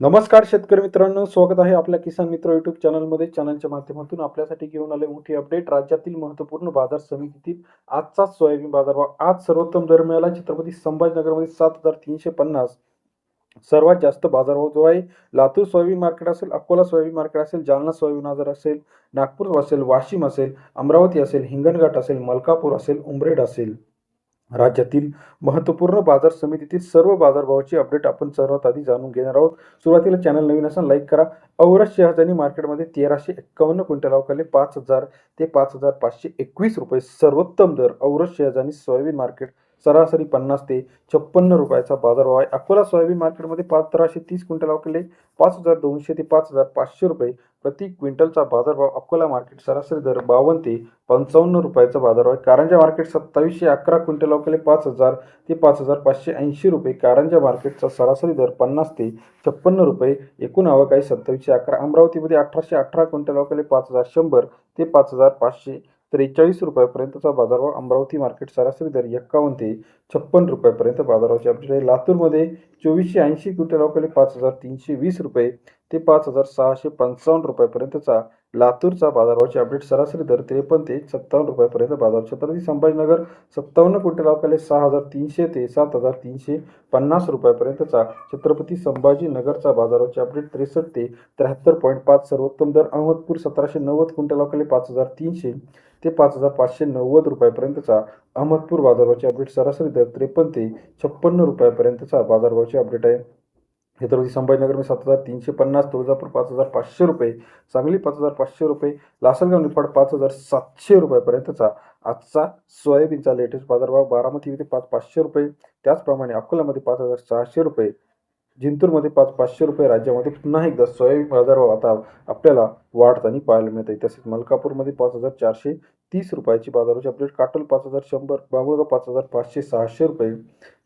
नमस्कार शेतकरी मित्रांनो, स्वागत आहे आपल्या किसान मित्र युट्यूब चॅनलमध्ये. चॅनलच्या माध्यमातून आपल्यासाठी घेऊन आले मोठी अपडेट. राज्यातील महत्त्वपूर्ण बाजार समितीतील आजचा सोयाबीन बाजारभाव. आज सर्वोत्तम दर मिळाला छत्रपती संभाजीनगरमध्ये 7,350. सर्वात जास्त बाजारभाव जो आहे लातूर सोयाबीन मार्केट असेल, अकोला सोयाबीन मार्केट असेल, जालना सोयाबीन बाजार असेल, नागपूर असेल, वाशिम असेल, अमरावती असेल, हिंगणघाट असेल, मलकापूर असेल, उमरेड असेल. राज्यातील महत्त्वपूर्ण बाजार समितीतील सर्व बाजारभावाची अपडेट आपण सर्वात आधी जाणून घेणार आहोत. सुरुवातीला चॅनल नवीन असेल लाईक करा. औरच शहाजानी मार्केटमध्ये 1351 क्विंटल अवकाले 5,000 ते 5,521 रुपये सर्वोत्तम दर. औरच शहाजानी सोयाबीन मार्केट सरासरी 50 ते 56 रुपयाचा बाजारभाव आहे. अकोला सोयाबीन मार्केटमध्ये 1330 क्विंटल अवकाले 5,200 ते 5,500 रुपये प्रति क्विंटलचा बाजारभाव. अकोला मार्केट सरासरी दर 52 ते 55 रुपयाचा बाजारभाव आहे. कारंजा मार्केट 2711 क्विंटल अवकाले 5,000 ते 5,580 रुपये. कारंजा मार्केटचा सरासरी दर 50 ते 56 रुपये. एकूण आवक आहे 2711. अमरावतीमध्ये 1818 क्विंटल अवकाले 5,100 ते 5,543 रुपयापर्यंतचा बाजारभाव. अमरावती मार्केट सरासरी दर 51 ते 56 रुपयापर्यंत बाजाराची अपडेट आहे. लातूरमध्ये 2480 क्विंटल अवकाले 5,320 रुपये ते 5,655 रुपयापर्यंतचा लातूरचा बाजारभावाची अपडेट. सरासरी दर 53 ते 57 रुपयापर्यंत बाजार. छत्रपती संभाजीनगर 57 क्विंटल अवकाले 6,300 ते 7,350 रुपयापर्यंतचा छत्रपती संभाजीनगरचा बाजाराची अपडेट. 63 ते 73.5 सर्वोत्तम दर. अहमदपूर 1790 क्विंटल अवकाले 5,300 ते 5,590 रुपयापर्यंतचा अहमदपूर बाजारभावाची अपडेट. सरासरी दर 53 ते 56 रुपयापर्यंतचा बाजारभावाची अपडेट आहे. छत्रपती संभाजीनगर में 7,350, तुळजापूर 5,500 रुपये, सांगली 5,500 रुपये, लासलगाव निफाड 5,700 रुपयापर्यंतचा आजचा सोयाबीनचा लेटेस्ट बाजारभाव. बारामतीमध्ये 5,500 रुपये, त्याचप्रमाणे अकोल्यामध्ये 5,600 रुपये, जिंतूरमध्ये 5,500 रुपये. राज्यामध्ये पुन्हा एकदा सोयाबीन बाजारभाव आता आपल्याला वाढताना पाहायला मिळत आहे. तसेच मलकापूरमध्ये 5,430 रुपयाची बाजाराची अपडेट. काटोल 5,100, बाबुळगाव 5,500-600 रुपये,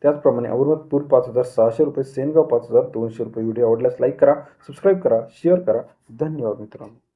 त्याचप्रमाणे अहमदपूर 5,600 रुपये, सेनगाव 5,200 रुपये. व्हिडिओ आवडल्यास लाईक करा, सबस्क्राईब करा, शेअर करा. धन्यवाद मित्रांनो.